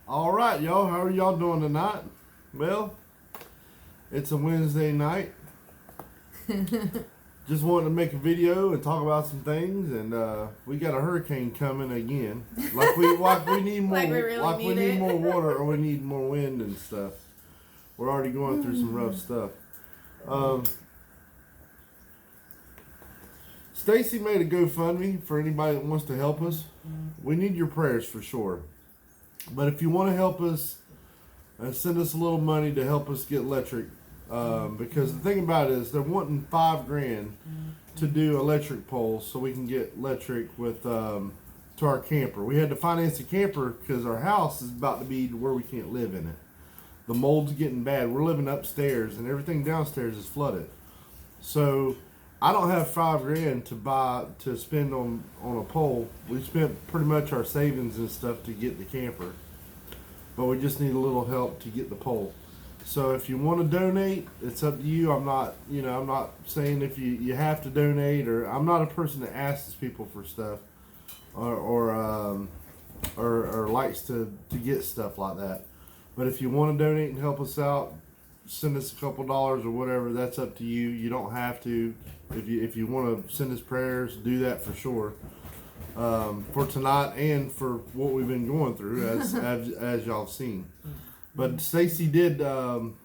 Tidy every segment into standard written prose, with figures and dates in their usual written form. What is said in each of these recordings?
All right, y'all. How are y'all doing tonight? Well, it's a Wednesday night. Just wanted to make a video and talk about some things, and we got a hurricane coming again. Like we need more, Like we really we need need it. more water, or we need more wind and stuff. We're already going through some rough stuff. Stacy made a GoFundMe for anybody that wants to help us. We need your prayers for sure. But if you want to help us, send us a little money to help us get electric. Because the thing about it is they're wanting $5,000 to do electric poles so we can get electric with to our camper. We had to finance a camper because our house is about to be to where we can't live in it. The mold's getting bad. We're living upstairs and everything downstairs is flooded. So I don't have $5,000 to spend on a pole. We spent pretty much our savings and stuff to get the camper, but we just need a little help to get the pole. So if you want to donate, it's up to you. I'm not saying if you have to donate, or I'm not a person that asks people for stuff, or likes to get stuff like that. But if you want to donate and help us out, send us a couple dollars or whatever. That's up to you. You don't have to. If you want to send us prayers, do that for sure. For tonight and for what we've been going through, as y'all have seen. But Stacy did on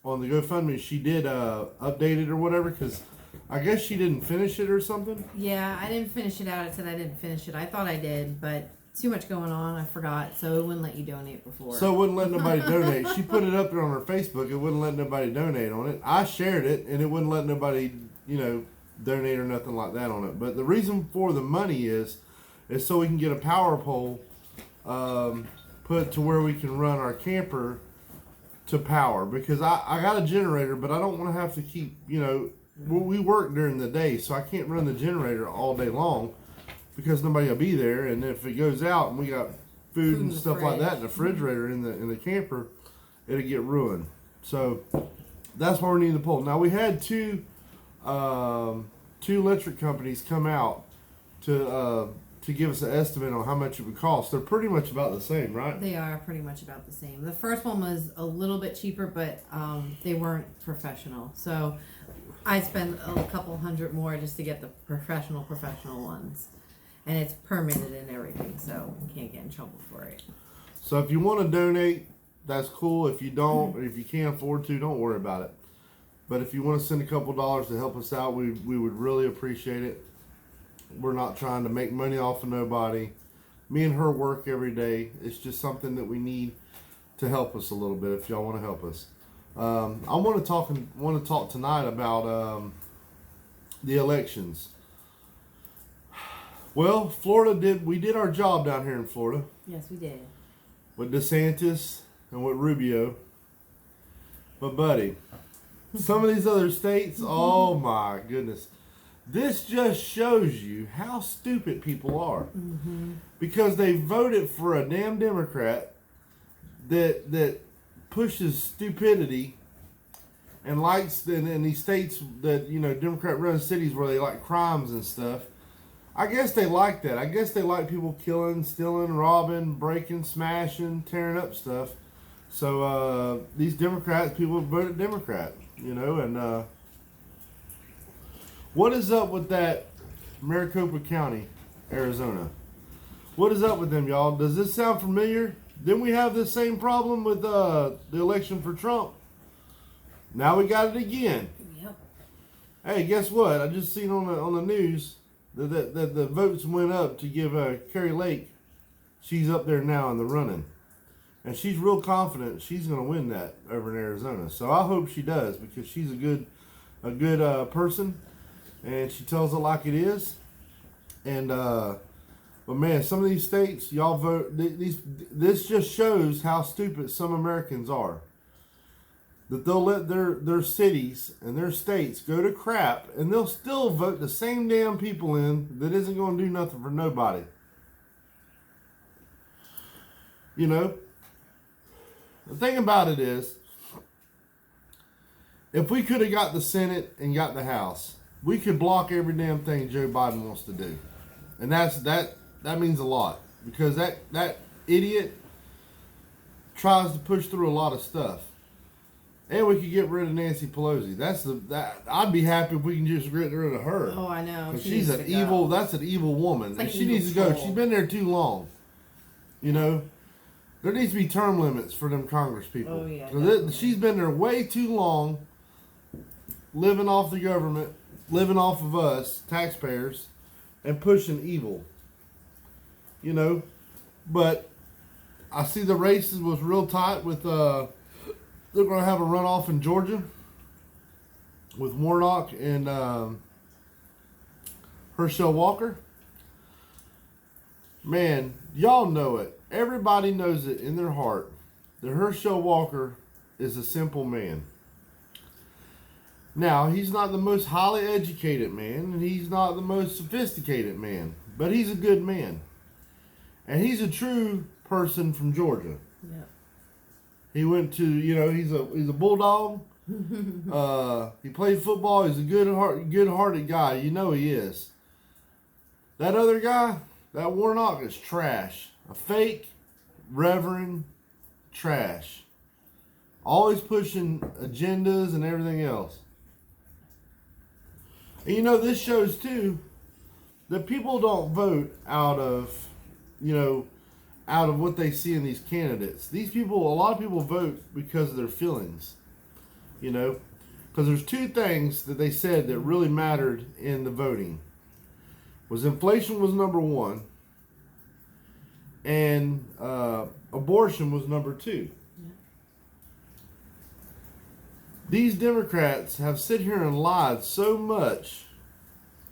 the GoFundMe. She did update it or whatever, because I guess she didn't finish it or something. Yeah, I didn't finish it out. It said I didn't finish it. I thought I did, but too much going on. I forgot, so it wouldn't let you donate before. So it wouldn't let nobody donate. She put it up there on her Facebook. It wouldn't let nobody donate on it. I shared it, and it wouldn't let nobody, donate or nothing like that on it. But the reason for the money is so we can get a power pole put to where we can run our camper to power. Because I got a generator, but I don't want to have to keep, we work during the day, so I can't run the generator all day long because nobody will be there. And if it goes out and we got food and stuff like that in the refrigerator in the camper, it'll get ruined. So that's why we need the pole. Now we had two electric companies come out to give us an estimate on how much it would cost. They're pretty much about the same, right? They are pretty much about the same. The first one was a little bit cheaper, but they weren't professional. So I spent a couple $100 more just to get the professional ones. And it's permitted and everything, so you can't get in trouble for it. So if you want to donate, that's cool. If you don't, or if you can't afford to, don't worry about it. But if you want to send a couple dollars to help us out, we would really appreciate it. We're not trying to make money off of nobody. Me and her work every day. It's just something that we need to help us a little bit. If y'all want to help us, I want to talk tonight about the elections. Well, we did our job down here in Florida. Yes, we did. With DeSantis and with Rubio. But buddy, some of these other states, oh my goodness. This just shows you how stupid people are. Mm-hmm. Because they voted for a damn Democrat that pushes stupidity and likes in these states that, Democrat run cities where they like crimes and stuff. I guess they like that. I guess they like people killing, stealing, robbing, breaking, smashing, tearing up stuff. So these Democrats, people voted Democrat, and what is up with that Maricopa County, Arizona? What is up with them, y'all? Does this sound familiar? Didn't we have this same problem with the election for Trump? Now we got it again. Yep. Hey, guess what? I just seen on the news that the votes went up to give Carrie Lake. She's up there now in the running, and she's real confident she's going to win that over in Arizona. So I hope she does, because she's a good person, and she tells it like it is. And but man, some of these states, y'all vote. This just shows how stupid some Americans are. That they'll let their cities and their states go to crap, and they'll still vote the same damn people in that isn't going to do nothing for nobody. The thing about it is, if we could have got the Senate and got the House, we could block every damn thing Joe Biden wants to do. And that means a lot, because that idiot tries to push through a lot of stuff. And we could get rid of Nancy Pelosi. I'd be happy if we can just get rid of her. Oh, I know. She's an evil. That's an evil woman, and she needs to go. She's been there too long. You know, there needs to be term limits for them Congress people. Oh yeah. She's been there way too long, living off the government, living off of us taxpayers, and pushing evil. You know, but I see the races was real tight with. They're going to have a runoff in Georgia with Warnock and Herschel Walker. Man, y'all know it. Everybody knows it in their heart that Herschel Walker is a simple man. Now, he's not the most highly educated man, and he's not the most sophisticated man, but he's a good man. And he's a true person from Georgia. Yeah. He went to, he's a bulldog. He played football. He's a good-hearted guy. You know he is. That other guy, that Warnock, is trash. A fake reverend trash. Always pushing agendas and everything else. And this shows too that people don't vote out of what they see in these candidates. A lot of people vote because of their feelings, because there's two things that they said that really mattered in the voting. Inflation was number one, and abortion was number two. Yeah. These Democrats have sit here and lied so much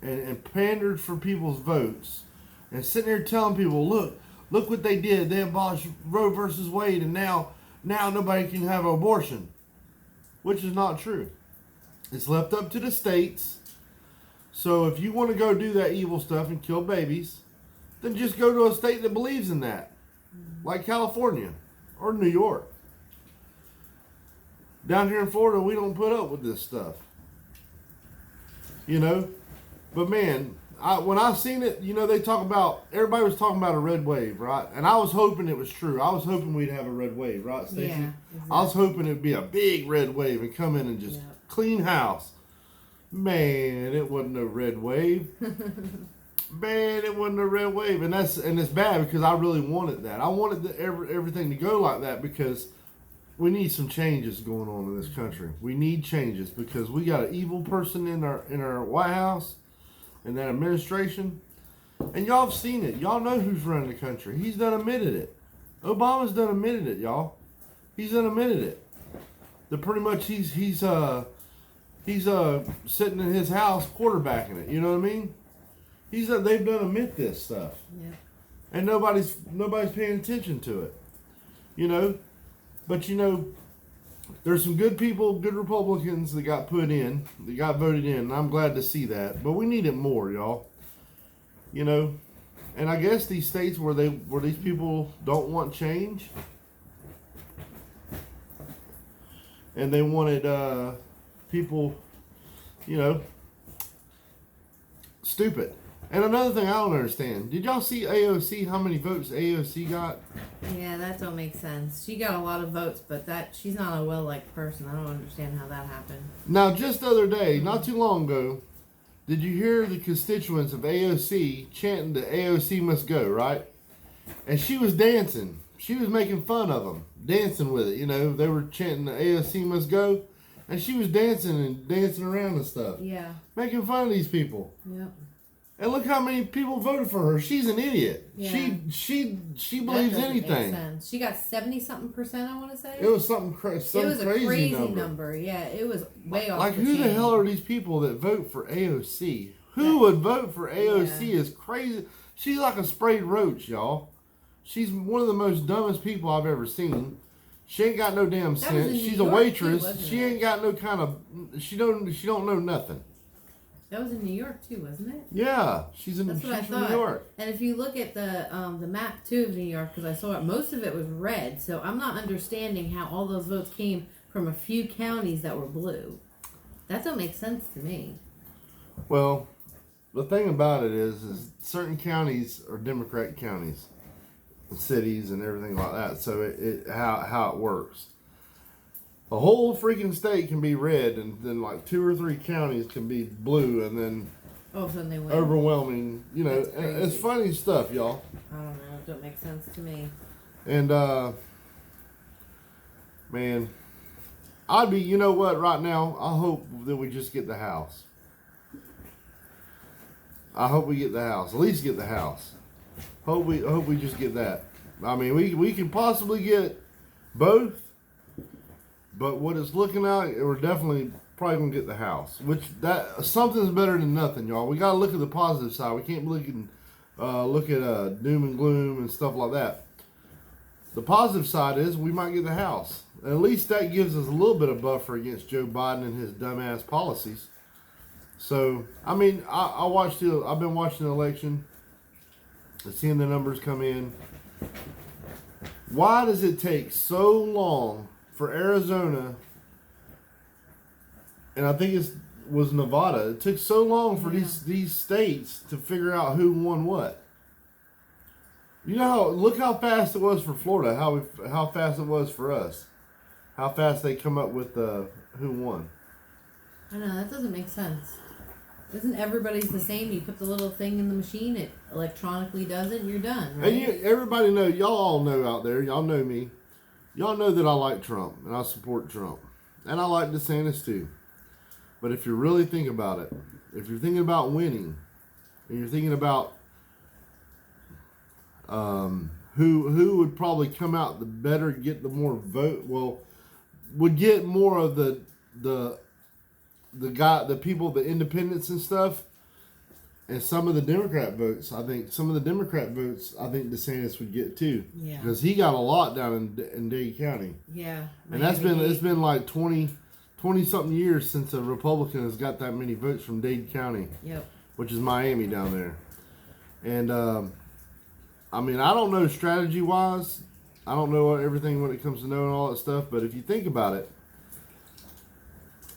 and pandered for people's votes, and sitting here telling people, Look what they did. They abolished Roe versus Wade, and now nobody can have an abortion, which is not true. It's left up to the states. So if you want to go do that evil stuff and kill babies, then just go to a state that believes in that, like California or New York. Down here in Florida, we don't put up with this stuff. But man, when I seen it, everybody was talking about a red wave, right? And I was hoping it was true. I was hoping we'd have a red wave, right, Stacey? Yeah, exactly. I was hoping it'd be a big red wave and come in and just clean house. Man, it wasn't a red wave. Man, it wasn't a red wave, and it's bad because I really wanted that. I wanted everything to go like that because we need some changes going on in this country. We need changes because we got an evil person in our White House. And that administration, and y'all have seen it. Y'all know who's running the country. He's done admitted it. Obama's done admitted it, y'all. He's done admitted it. That pretty much he's sitting in his house quarterbacking it. You know what I mean? They've done admit this stuff. Yeah. And nobody's paying attention to it. But there's some good people, good Republicans that got voted in, and I'm glad to see that. But we need it more, y'all. And I guess these states where these people don't want change, and they wanted people, stupid. And another thing I don't understand, did y'all see AOC, how many votes AOC got? Yeah, that don't make sense. She got a lot of votes, but she's not a well-liked person. I don't understand how that happened. Now, just the other day, not too long ago, did you hear the constituents of AOC chanting that AOC must go, right? And she was dancing. She was making fun of them, dancing with it. They were chanting that AOC must go, and she was dancing around and stuff. Yeah. Making fun of these people. Yep. And look how many people voted for her. She's an idiot. Yeah. She believes anything. Make sense. She got 70-something%, I want to say. It was something crazy. It was a crazy number. Yeah, it was way off. Like who the hell are these people that vote for AOC? Who would vote for AOC is crazy. She's like a sprayed roach, y'all. She's one of the most dumbest people I've ever seen. She ain't got no damn sense. She's a waitress. She ain't got no kind of. She don't know nothing. That was in New York too, wasn't it? Yeah, she's from New York. And if you look at the map too of New York, because I saw it, most of it was red. So I'm not understanding how all those votes came from a few counties that were blue. That don't make sense to me. Well, the thing about it is certain counties are Democrat counties. cities and everything like that. So it how it works. A whole freaking state can be red, and then like 2 or 3 counties can be blue, and then Oh, so they win. overwhelming. You know, That's crazy. it's funny stuff, y'all. I don't know. It don't make sense to me. And man, I'd be. You know what? Right now, I hope that we just get the house. I hope we get the house. At least get the house. Hope we just get that. I mean, we can possibly get both. But what it's looking like, we're definitely probably gonna get the house. Which that something's better than nothing, y'all. We gotta look at the positive side. We can't look at doom and gloom and stuff like that. The positive side is we might get the house. At least that gives us a little bit of buffer against Joe Biden and his dumbass policies. So I mean, I've been watching the election, seeing the numbers come in. Why does it take so long for Arizona, and I think it was Nevada? It took so long for these states to figure out who won what. You know look how fast it was for Florida. How fast it was for us. How fast they come up with who won. I know that doesn't make sense. Isn't everybody's the same? You put the little thing in the machine, it electronically does it, and you're done, right? And everybody know, y'all all know out there. Y'all know me. Y'all know that I like Trump and I support Trump. And I like DeSantis too. But if you really think about it, if you're thinking about winning, and you're thinking about who would probably come out the better, get the more vote, well, would get more of the people, the independents and stuff, and some of the Democrat votes. I think DeSantis would get too. Yeah. Because he got a lot down in Dade County. Yeah. And it's been like 20 something years since a Republican has got that many votes from Dade County. Yep. Which is Miami down there. And I mean, I don't know strategy wise. I don't know everything when it comes to knowing all that stuff, but if you think about it,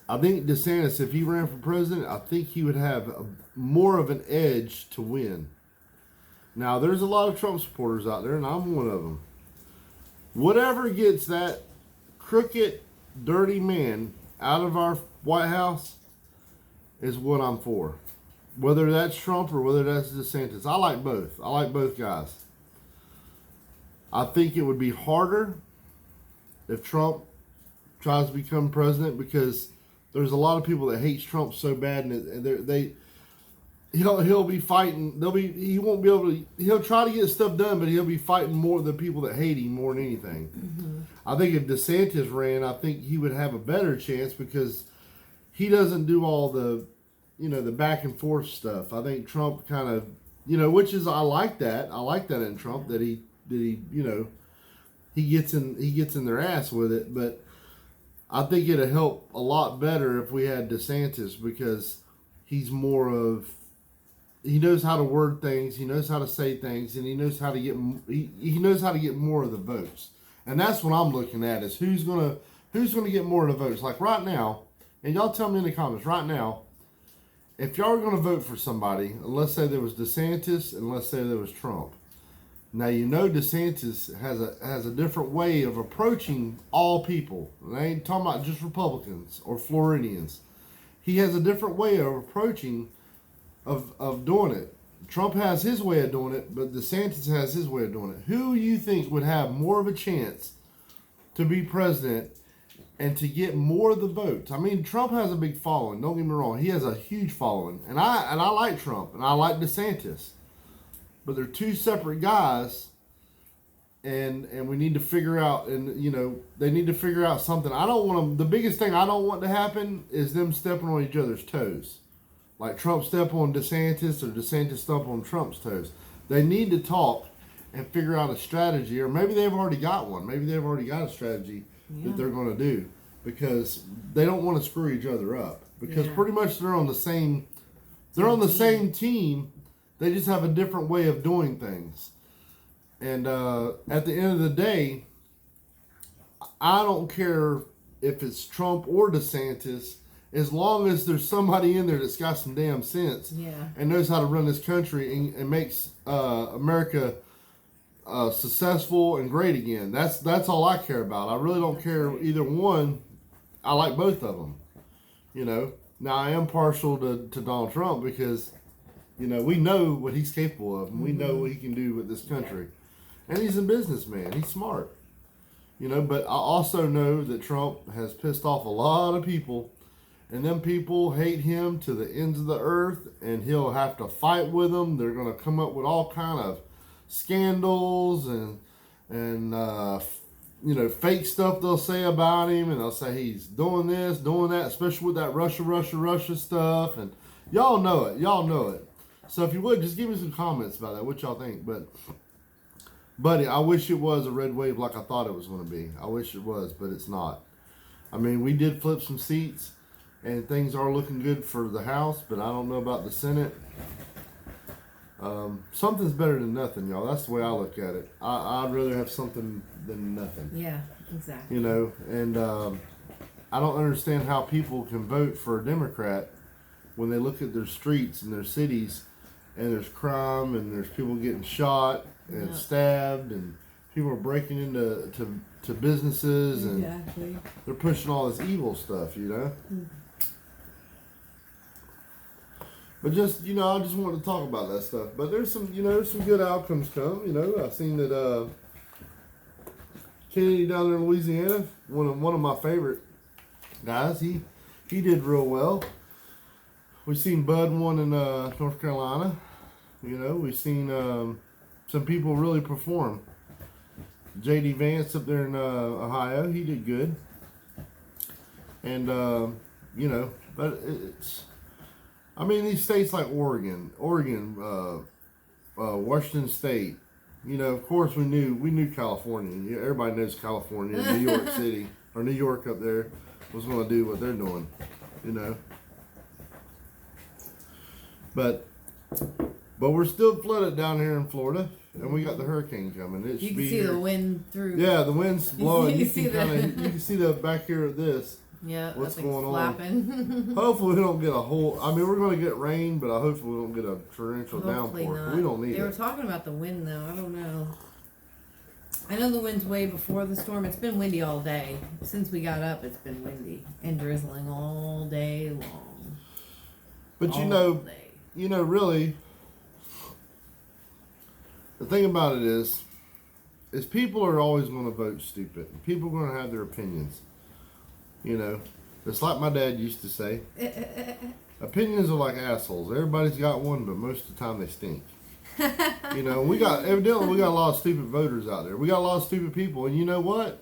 I think DeSantis, if he ran for president, I think he would have more of an edge to win. Now, there's a lot of Trump supporters out there, and I'm one of them. Whatever gets that crooked, dirty man out of our White House is what I'm for. Whether that's Trump or whether that's DeSantis. I like both. I like both guys. I think it would be harder if Trump tries to become president because there's a lot of people that hate Trump so bad, and he'll be fighting. He won't be able to. He'll try to get stuff done, but he'll be fighting more the people that hate him more than anything. Mm-hmm. I think if DeSantis ran, I think he would have a better chance because he doesn't do all the back and forth stuff. I think Trump kind of, which is I like that. I like that in Trump that he gets in their ass with it, but I think it'd help a lot better if we had DeSantis because he knows how to word things, he knows how to say things, and he knows how to get more of the votes. And that's what I'm looking at is who's gonna get more of the votes. Like right now, and y'all tell me in the comments right now, if y'all are gonna vote for somebody, let's say there was DeSantis and let's say there was Trump. Now DeSantis has a different way of approaching all people. And I ain't talking about just Republicans or Floridians. He has a different way of approaching of doing it. Trump has his way of doing it, but DeSantis has his way of doing it. Who you think would have more of a chance to be president and to get more of the votes? I mean, Trump has a big following. Don't get me wrong; he has a huge following, and I like Trump and I like DeSantis. But they're two separate guys, and we need to figure out, and they need to figure out something. I don't want them. The biggest thing I don't want to happen is them stepping on each other's toes, like Trump step on DeSantis or DeSantis step on Trump's toes. They need to talk and figure out a strategy, or maybe they've already got one. Maybe they've already got a strategy that they're going to do because they don't want to screw each other up because pretty much they're on the same. They're on the same team. They just have a different way of doing things. And at the end of the day, I don't care if it's Trump or DeSantis, as long as there's somebody in there that's got some damn sense and knows how to run this country and makes America successful and great again. That's all I care about. I really don't care either one. I like both of them. You know. Now I am partial to Donald Trump because, you know, we know what he's capable of, and we know what he can do with this country, and he's a businessman. He's smart. You know, but I also know that Trump has pissed off a lot of people, and them people hate him to the ends of the earth, and he'll have to fight with them. They're going to come up with all kind of scandals and you know, fake stuff they'll say about him, and they'll say he's doing this, doing that, especially with that Russia stuff, and y'all know it. So if you would, just give me some comments about that, what y'all think. But, buddy, I wish it was a red wave like I thought it was going to be. I wish it was, but it's not. I mean, we did flip some seats, and things are looking good for the House, but I don't know about the Senate. Something's better than nothing, y'all. That's the way I look at it. I'd rather have something than nothing. Yeah, exactly. You know, and I don't understand how people can vote for a Democrat when they look at their streets and their cities, and there's crime, and there's people getting shot and stabbed, and people are breaking into businesses, and they're pushing all this evil stuff, you know. But just, you know, I just wanted to talk about that stuff. But there's some, you know, some good outcomes come. You know, I've seen that Kennedy down there in Louisiana, one of my favorite guys. He did real well. We've seen Bud won in North Carolina. You know, we've seen some people really perform. J.D. Vance up there in Ohio, he did good. And you know, but it's. I mean, these states like Oregon, Washington State. You know, of course, we knew California. Everybody knows California, New York City, or New York up there was going to do what they're doing. You know, but we're still flooded down here in Florida, and we got the hurricane coming. It You should can be see here. the wind through. Yeah, the wind's blowing. You see can see the back here of this. Yeah, What's that thing's going on? flapping. Hopefully we don't get a whole. I mean, we're going to get rain, but I hopefully we don't get a torrential Hopefully downpour. not. We don't need They were it. talking about the wind though. I don't know. I know the wind's way before the storm. It's been windy all day. Since we got up, it's been windy and drizzling all day long. But All day. you know, really, the thing about it is people are always going to vote stupid. People are going to have their opinions. You know, it's like my dad used to say. Opinions are like assholes. Everybody's got one, but most of the time they stink. You know, evidently we got a lot of stupid voters out there. We got a lot of stupid people, and you know what?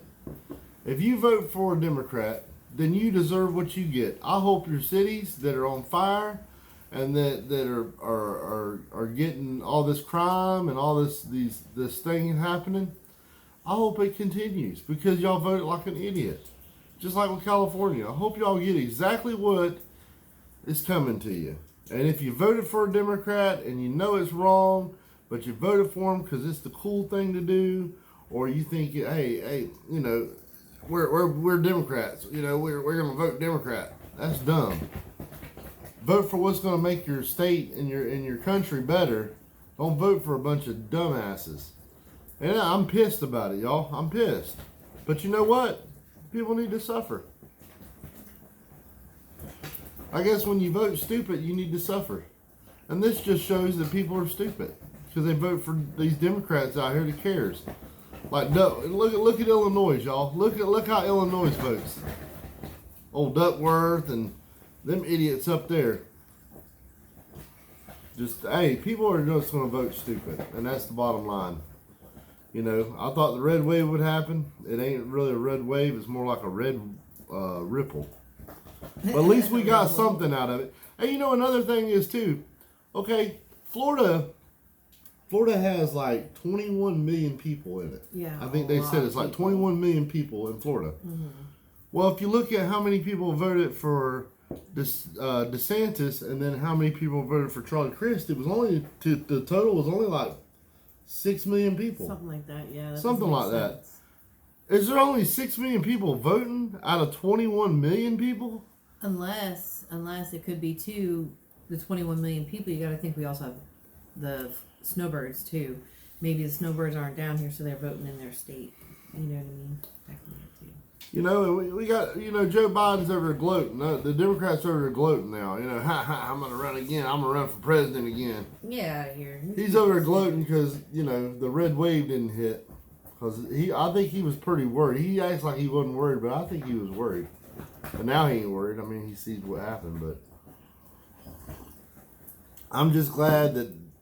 If you vote for a Democrat, then you deserve what you get. I hope your cities that are on fire and that are getting all this crime and all this thing happening, I hope it continues because y'all voted like an idiot. Just like with California. I hope y'all get exactly what is coming to you. And if you voted for a Democrat and you know it's wrong, but you voted for him because it's the cool thing to do, or you think, hey, you know, we're Democrats. You know, we're going to vote Democrat. That's dumb. Vote for what's going to make your state and your country better. Don't vote for a bunch of dumbasses. And I'm pissed about it, y'all. I'm pissed. But you know what? People need to suffer. I guess when you vote stupid, you need to suffer. And this just shows that people are stupid because they vote for these Democrats out here that cares. Like, look at Illinois, y'all. Look how Illinois votes. Old Duckworth and them idiots up there. Just, hey, people are just going to vote stupid, and that's the bottom line. You know, I thought the red wave would happen. It ain't really a red wave. It's more like a red ripple. But at least we got something out of it. And you know, another thing is too, okay, Florida has like 21 million people in it. Yeah. I think they said it's like 21 million people in Florida. Mm-hmm. Well, if you look at how many people voted for DeSantis and then how many people voted for Charlie Crist, it was only the total was only like 6 million people. Something like that, yeah. That Something like makes that. sense. Is there only 6 million people voting out of 21 million people? Unless it could be the 21 million people. You got to think we also have the snowbirds too. maybe the snowbirds aren't down here, so they're voting in their state. You know what I mean? That can be it too. You know, we got, you know, Joe Biden's over there gloating. The Democrats are over there gloating now. You know, I'm going to run again. I'm going to run for president again. Yeah, out of here. He's over there gloating because, you know, the red wave didn't hit. Because I think he was pretty worried. He acts like he wasn't worried, but I think he was worried. But now he ain't worried. I mean, he sees what happened, but I'm just glad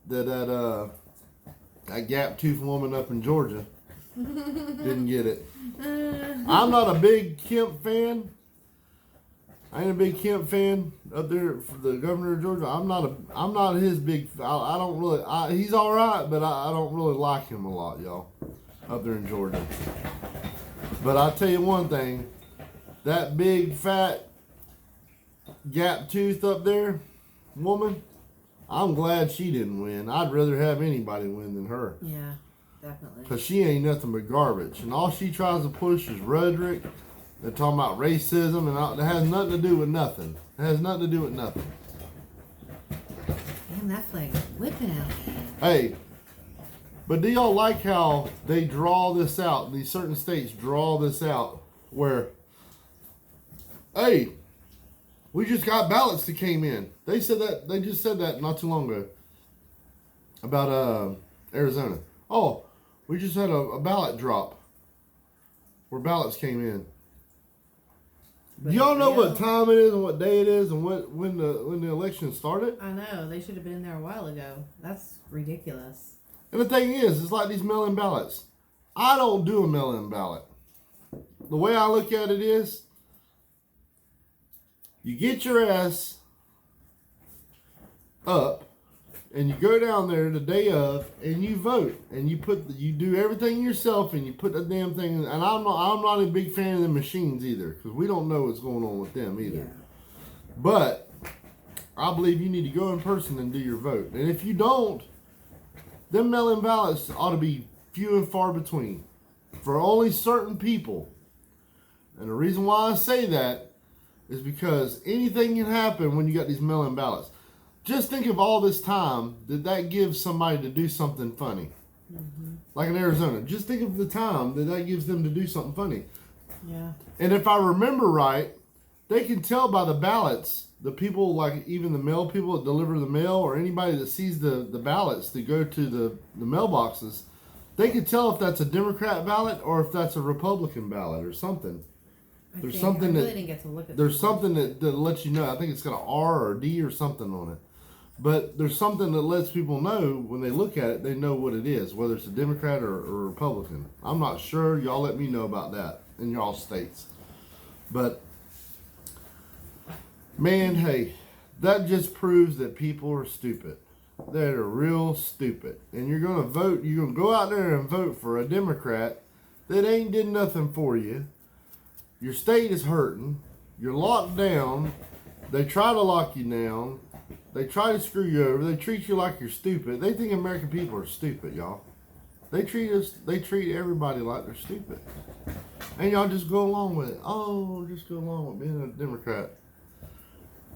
that gap tooth woman up in Georgia didn't get it. I'm not a big Kemp fan. I ain't a big Kemp fan up there for the governor of Georgia. I'm not his big. I don't really. He's all right, but I don't really like him a lot, y'all, up there in Georgia. But I'll tell you one thing: that big fat gap tooth up there, woman. I'm glad she didn't win. I'd rather have anybody win than her. Yeah, definitely. Because she ain't nothing but garbage. And all she tries to push is rhetoric. They're talking about racism, and all, it has nothing to do with nothing. It has nothing to do with nothing. Damn, that flag is whipping out there. Hey, but do y'all like how they draw this out? These certain states draw this out where, hey, we just got ballots that came in. They said that. They just said that not too long ago about Arizona. Oh, we just had a ballot drop where ballots came in. Do y'all know what time it is and what day it is and when the election started? I know. They should have been there a while ago. That's ridiculous. And the thing is, it's like these mail-in ballots. I don't do a mail-in ballot. The way I look at it is, you get your ass up and you go down there the day of and you vote and you do everything yourself and you put the damn thing in. And I'm not a big fan of the machines either because we don't know what's going on with them either. Yeah. But I believe you need to go in person and do your vote. And if you don't, them mail-in ballots ought to be few and far between for only certain people. And the reason why I say that is because anything can happen when you got these mail-in ballots. Just think of all this time that gives somebody to do something funny. Mm-hmm. Like in Arizona. Just think of the time that gives them to do something funny. Yeah. And if I remember right, they can tell by the ballots, the people, like even the mail people that deliver the mail or anybody that sees the ballots that go to the mailboxes, they can tell if that's a Democrat ballot or if that's a Republican ballot or something. There's something I really didn't get to look at there's something that lets you know. I think it's got an R or D or something on it. But there's something that lets people know when they look at it, they know what it is, whether it's a Democrat or a Republican. I'm not sure. Y'all let me know about that in y'all states. But, man, hey, that just proves that people are stupid. They're real stupid. And you're going to vote, you're going to go out there and vote for a Democrat that ain't did nothing for you. Your state is hurting. You're locked down. They try to lock you down. They try to screw you over. They treat you like you're stupid. They think American people are stupid, y'all. They treat everybody like they're stupid. And y'all just go along with it. Oh, just go along with being a Democrat.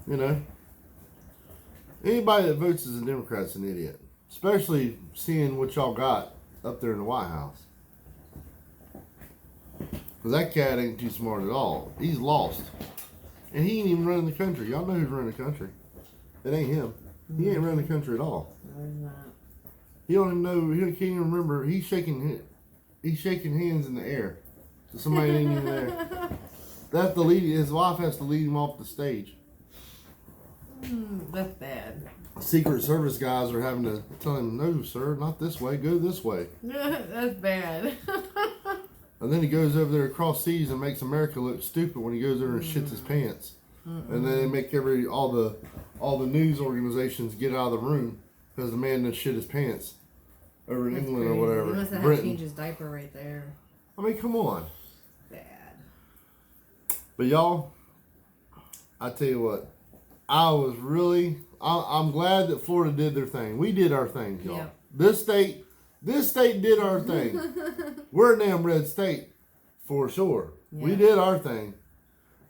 You know? Anybody that votes as a Democrat's an idiot. Especially seeing what y'all got up there in the White House. Because that cat ain't too smart at all. He's lost. And he ain't even running the country. Y'all know who's running the country. It ain't him. He ain't running the country at all. No, he's not. He don't even know. He can't even remember. He's shaking hands in the air. So somebody ain't even there. That's the lead. His wife has to lead him off the stage. That's bad. Secret Service guys are having to tell him, no, sir, not this way. Go this way. That's bad. And then he goes over there across seas and makes America look stupid when he goes over and shits his pants. And then they make all the news organizations get out of the room because the man done shit his pants over in England crazy. or whatever. He must have had to change his diaper right there. I mean, come on. Bad. But y'all, I tell you what, I'm glad that Florida did their thing. We did our thing, y'all. Yep. This state did our thing. We're a damn red state, for sure. Yeah. We did our thing.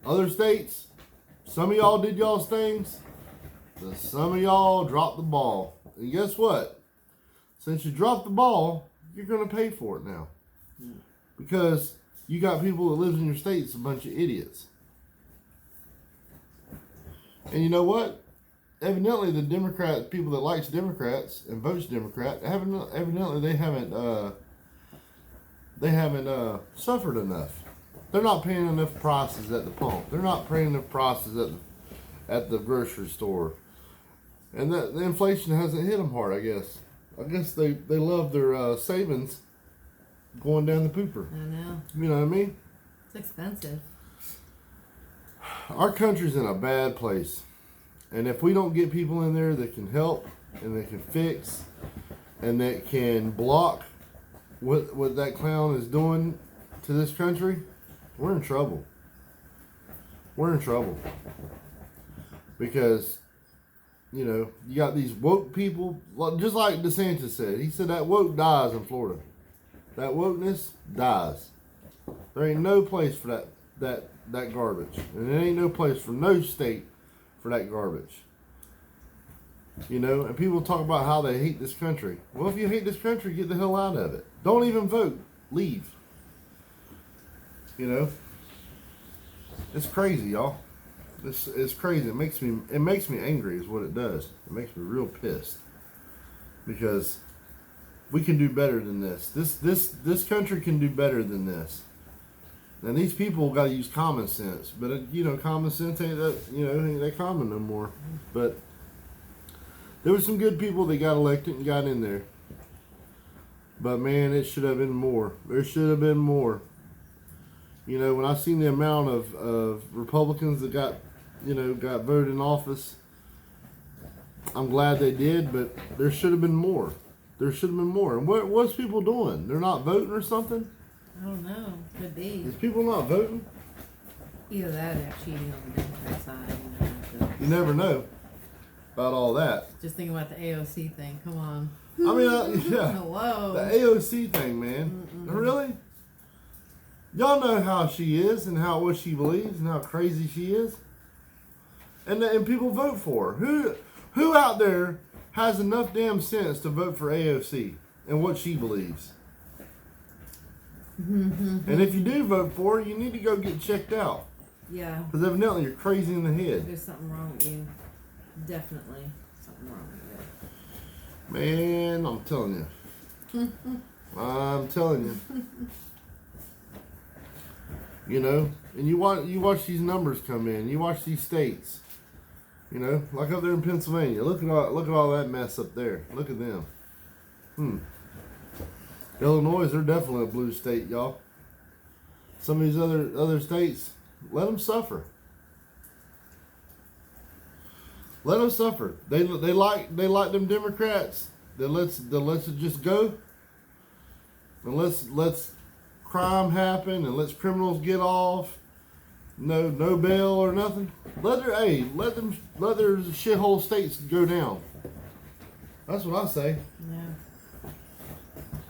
Other states, some of y'all did y'all's things. Some of y'all dropped the ball. And guess what? since you dropped the ball, you're going to pay for it now. Yeah. Because you got people that lives in your state that's a bunch of idiots. And you know what? Evidently, the Democrat people that likes Democrats and votes Democrat, evidently they haven't suffered enough. They're not paying enough prices at the pump. They're not paying enough prices at the grocery store, and the inflation hasn't hit them hard. I guess they love their savings going down the pooper. I know. You know what I mean? It's expensive. Our country's in a bad place. And if we don't get people in there that can help and that can fix and that can block what that clown is doing to this country, we're in trouble. We're in trouble. Because, you know, you got these woke people, just like DeSantis said. He said that woke dies in Florida. That wokeness dies. There ain't no place for that garbage. And there ain't no place for no state for that garbage. You know, and people talk about how they hate this country. Well, if you hate this country, get the hell out of it. Don't even vote. Leave. You know? It's crazy, y'all. It's crazy. It makes me angry is what it does. It makes me real pissed. Because we can do better than this. This country can do better than this. And these people got to use common sense, but you know, common sense ain't that common no more. But there were some good people that got elected and got in there. But man, it should have been more. There should have been more. You know, when I seen the amount of Republicans that got voted in office, I'm glad they did, but there should have been more. There should have been more. And what's people doing? They're not voting or something? I don't know. Could be. Is people not voting? Either that or they're cheating on the Democrat side. You never know about all that. Just thinking about the AOC thing. Come on. I mean, yeah. Whoa. The AOC thing, man. Really? Y'all know how she is and what she believes and how crazy she is. And people vote for her. Who out there has enough damn sense to vote for AOC and what she believes? And if you do vote for her, you need to go get checked out. Yeah. Because evidently you're crazy in the head. There's something wrong with you. Definitely something wrong with Man, I'm telling you. I'm telling you. You know, and you watch these numbers come in. You watch these states. You know, like up there in Pennsylvania. Look at all that mess up there. Look at them. Illinois, they're definitely a blue state, y'all. Some of these other states, let them suffer. Let them suffer. They like them Democrats. Then let's it just go. And let's crime happen and let's criminals get off. No bail or nothing. Let their shithole states go down. That's what I say. Yeah.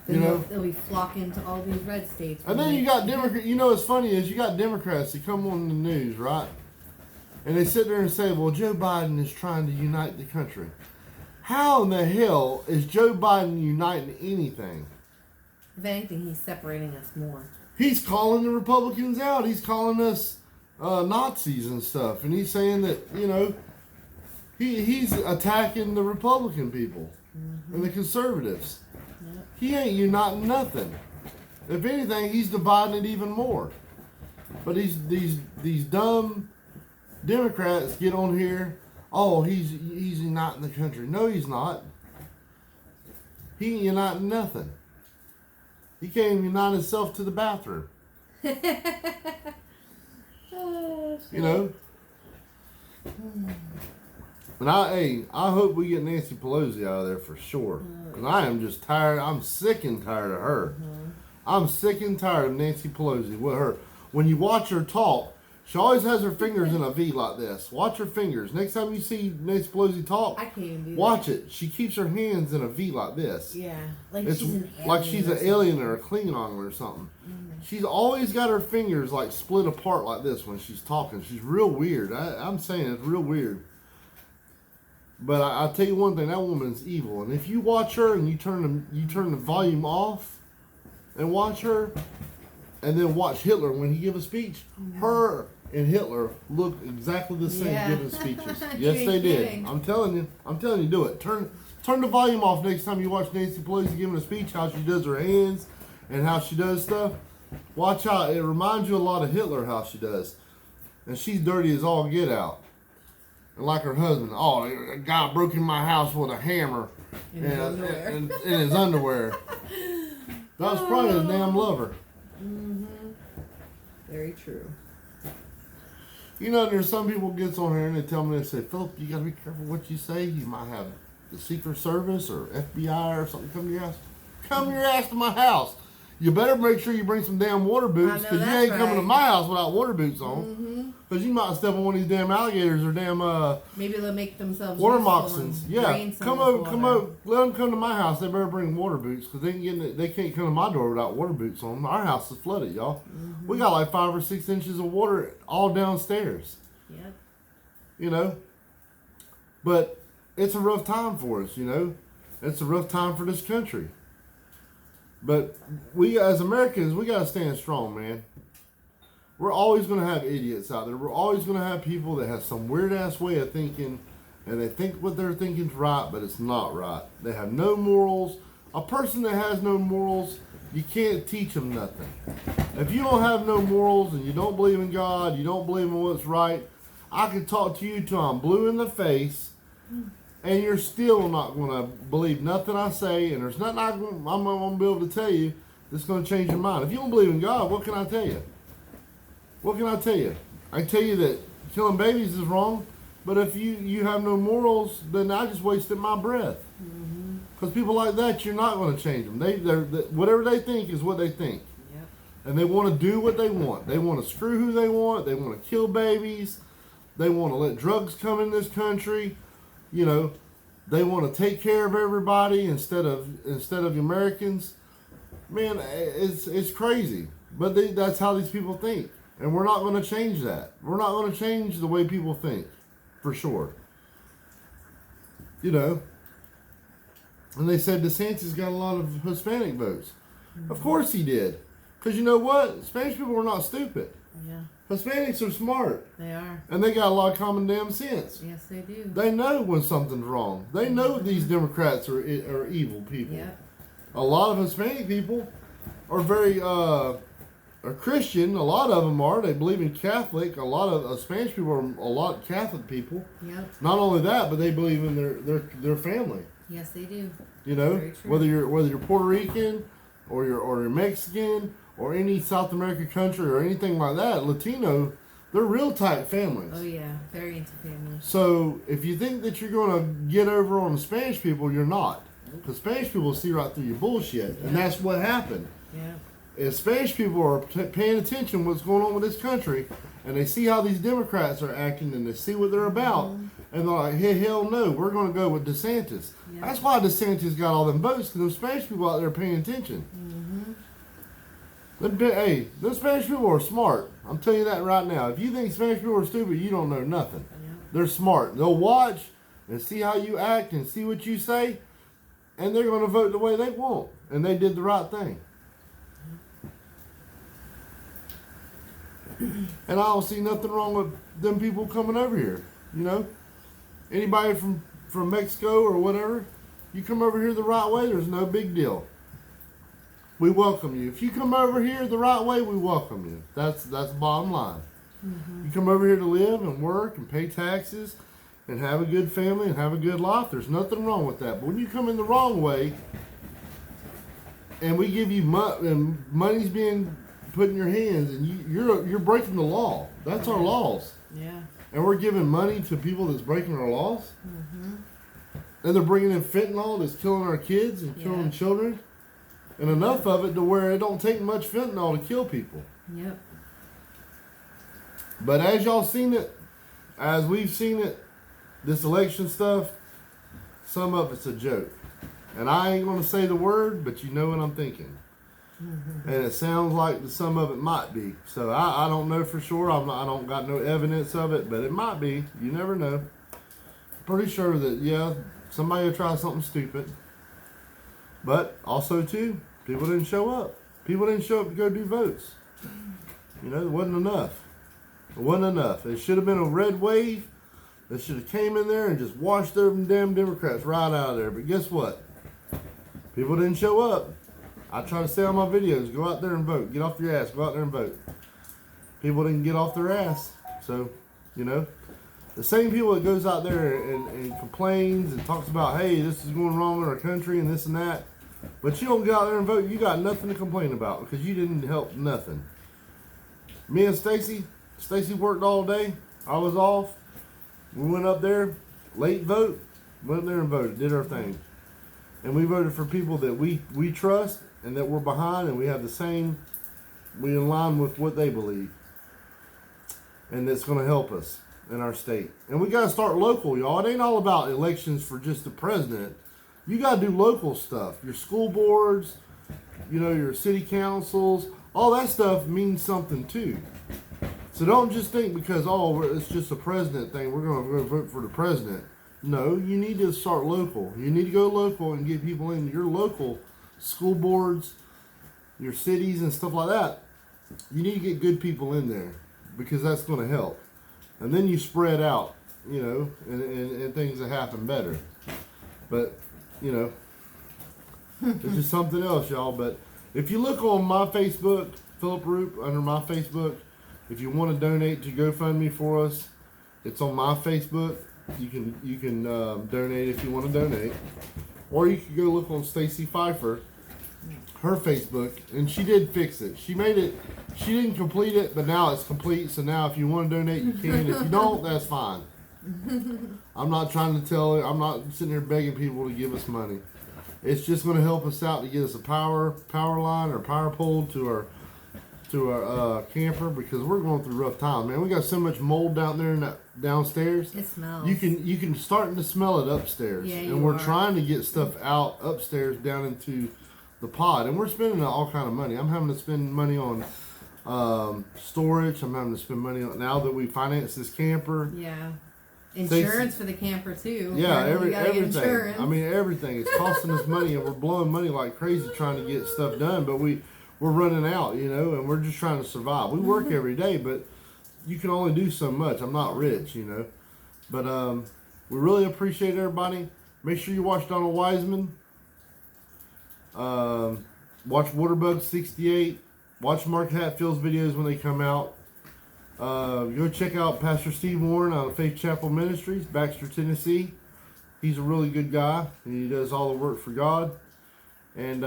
You know, they'll be flocking to all these red states. And then you got Democrats. You know what's funny is you got Democrats that come on the news, right? And they sit there and say, "Well, Joe Biden is trying to unite the country." How in the hell is Joe Biden uniting anything? If anything, he's separating us more. He's calling the Republicans out. He's calling us Nazis and stuff, and he's saying that he's attacking the Republican people and the conservatives. Yep. He ain't uniting nothing. If anything, he's dividing it even more. But these dumb Democrats get on here. Oh, he's uniting the country. No, he's not. He ain't uniting nothing. He can't even unite himself to the bathroom. You know. And I hope we get Nancy Pelosi out of there for sure. And I am just tired. I'm sick and tired of her. I'm sick and tired of Nancy Pelosi. With her, when you watch her talk, she always has her fingers in a V like this. Watch her fingers. Next time you see Nancy Pelosi talk, I can't even do watch it. She keeps her hands in a V like this. Yeah, like It's she's an alien or a Klingon or something. She's always got her fingers like split apart like this when she's talking. She's real weird. I'm saying it's real weird. But I'll tell you one thing: that woman's evil. And if you watch her and you turn the volume off, and watch her, and then watch Hitler when he give a speech, her and Hitler look exactly the same giving speeches. Yes, they did. Kidding. I'm telling you, do it. Turn the volume off next time you watch Nancy Pelosi giving a speech. How she does her hands and how she does stuff. Watch out. It reminds you a lot of Hitler how she does, and she's dirty as all get out. And like her husband, a guy broke in my house with a hammer In his underwear. in his underwear. That was probably his damn lover. Very true. You know, there's some people gets on here and they tell me, they say, Philip, you gotta be careful what you say. You might have the Secret Service or FBI or something come to your house. Come your ass to my house. You better make sure you bring some damn water boots, because you ain't coming to my house without water boots on. Because you might step on one of these damn alligators or damn Maybe they'll make themselves water useful moccasins. and Yeah, drain some come of this over, come water. over. Let them come to my house. They better bring water boots, because they can't come to my door without water boots on. Our house is flooded, y'all. We got like 5 or 6 inches of water all downstairs. Yep. You know, but it's a rough time for us. You know, it's a rough time for this country. But we as Americans, we gotta stand strong, man. We're always gonna have idiots out there. We're always gonna have people that have some weird ass way of thinking, and they think what they're thinking is right, but it's not right. They have no morals. A person that has no morals, you can't teach them nothing. If you don't have no morals and you don't believe in God, you don't believe in what's right, I could talk to you till I'm blue in the face, and you're still not going to believe nothing I say, and there's nothing I'm going to be able to tell you that's going to change your mind. If you don't believe in God, what can I tell you? What can I tell you? I can tell you that killing babies is wrong, but if you have no morals, then I just wasted my breath. Because people like that, you're not going to change them. They're whatever they think is what they think. Yep. And they want to do what they want. They want to screw who they want. They want to kill babies. They want to let drugs come in this country. You know, they want to take care of everybody instead of Americans. Man, it's crazy. But that's how these people think. And we're not going to change that. We're not going to change the way people think, for sure. You know. And they said DeSantis got a lot of Hispanic votes. Of course he did. Because you know what? Spanish people are not stupid. Yeah, Hispanics are smart. they are. And they got a lot of common damn sense. Yes, they do. They know when something's wrong. They know these Democrats are evil people. Yep. A lot of Hispanic people are very are Christian. A lot of them are. They believe in Catholic. A lot of Spanish people are a lot Catholic people. Yep. Not only that, but they believe in their family. Yes, they do. You know, Very true. whether you're Puerto Rican or you're Mexican or any South American country or anything like that, Latino, they're real tight families. Oh yeah, very into families. So if you think that you're going to get over on the Spanish people, you're not. Because Spanish people see right through your bullshit, and that's what happened. Yeah. If Spanish people are paying attention to what's going on with this country, and they see how these Democrats are acting, and they see what they're about, and they're like, hey, hell no, we're going to go with DeSantis. Yeah. That's why DeSantis got all them votes, because the Spanish people out there are paying attention. Hey, those Spanish people are smart. I'm telling you that right now. If you think Spanish people are stupid, you don't know nothing. Yeah. They're smart. They'll watch and see how you act and see what you say, and they're going to vote the way they want. And they did the right thing. And I don't see nothing wrong with them people coming over here. You know, anybody from Mexico or whatever, you come over here the right way, there's no big deal. We welcome you. If you come over here the right way, we welcome you. That's the bottom line. You come over here to live and work and pay taxes and have a good family and have a good life. There's nothing wrong with that. But when you come in the wrong way and we give you and money's being put in your hands and you're breaking the law. That's our laws. Yeah. And we're giving money to people that's breaking our laws. And they're bringing in fentanyl that's killing our kids and killing Yeah. children. And enough of it to where it don't take much fentanyl to kill people. Yep. But as y'all seen it, as we've seen it, this election stuff, some of it's a joke. And I ain't going to say the word, but you know what I'm thinking. And it sounds like some of it might be. So I don't know for sure. I don't got no evidence of it, but it might be. You never know. pretty sure that, yeah, somebody will try something stupid. But also, too, people didn't show up. People didn't show up to go do votes. You know, it wasn't enough. It wasn't enough. It should have been a red wave. They should have came in there and just washed them damn Democrats right out of there. But guess what? People didn't show up. I try to say on my videos, go out there and vote. Get off your ass. Go out there and vote. People didn't get off their ass. So, you know, the same people that goes out there and complains and talks about, hey, this is going wrong in our country and this and that. But you don't get out there and vote. You got nothing to complain about because you didn't help nothing. Me and Stacy worked all day. I was off. We went up there, late vote, went up there and voted, did our thing. And we voted for people that we trust and that we're behind and we have the same, we in line with what they believe. And that's going to help us in our state. And we got to start local, y'all. It ain't all about elections for just the president. You got to do local stuff. Your school boards, you know, your city councils, all that stuff means something too. So don't just think because, oh, it's just a president thing, we're going to vote for the president. No, you need to start local. You need to go local and get people in your local school boards, your cities and stuff like that. You need to get good people in there because that's going to help. And then you spread out, you know, and things that happen better. But, you know, it's just something else, y'all. But if you look on my Facebook, Philip Roop, under my Facebook, if you want to donate to GoFundMe for us, it's on my Facebook. You can donate if you want to donate, or you can go look on Stacy Pfeiffer, her Facebook, and she did fix it. She made it. She didn't complete it, but now it's complete. So now, if you want to donate, you can. If you don't, that's fine. I'm not trying to tell it. I'm not sitting here begging people to give us money. It's just going to help us out to get us a power line or power pole to our camper because we're going through rough times, man. We got so much mold down there in that downstairs. It smells. You can starting to smell it upstairs. Yeah, and we're trying to get stuff out upstairs down into the pod, and we're spending all kind of money. I'm having to spend money on storage. I'm having to spend money on now that we finance this camper. Yeah. Insurance for the camper too. Yeah, everything. Insurance. I mean, everything. It's costing us money, and we're blowing money like crazy trying to get stuff done. But we're running out, you know, and we're just trying to survive. We work every day, but you can only do so much. I'm not rich, you know. But we really appreciate everybody. Make sure you watch Donald Wiseman. Watch Waterbug 68. Watch Mark Hatfield's videos when they come out. Go check out Pastor Steve Warren out of Faith Chapel Ministries, Baxter, Tennessee. He's a really good guy, and he does all the work for God. And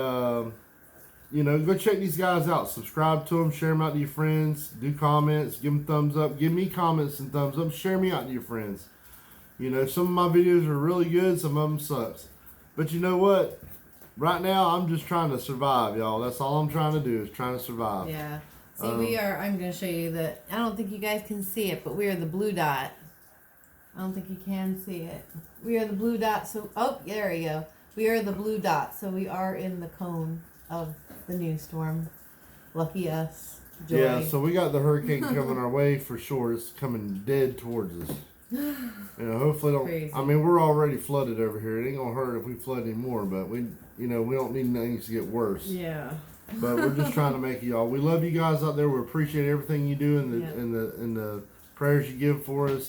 you know, go check these guys out. Subscribe to them, share them out to your friends, do comments, give them thumbs up, give me comments and thumbs up, share me out to your friends. You know, some of my videos are really good, some of them sucks. But you know what? Right now, I'm just trying to survive, y'all. That's all I'm trying to do is trying to survive. Yeah. See, we are, I'm going to show you that. I don't think you guys can see it, but we are the blue dot. I don't think you can see it. We are the blue dot. So, oh, there you go. We are the blue dot. So we are in the cone of the new storm. Lucky us. Joy. Yeah, so we got the hurricane coming our way for sure. It's coming dead towards us. You know, hopefully don't. Crazy. I mean, we're already flooded over here. It ain't gonna hurt if we flood anymore, but we don't need things to get worse. Yeah. But we're just trying to make it, y'all. We love you guys out there. We appreciate everything you do and the prayers you give for us.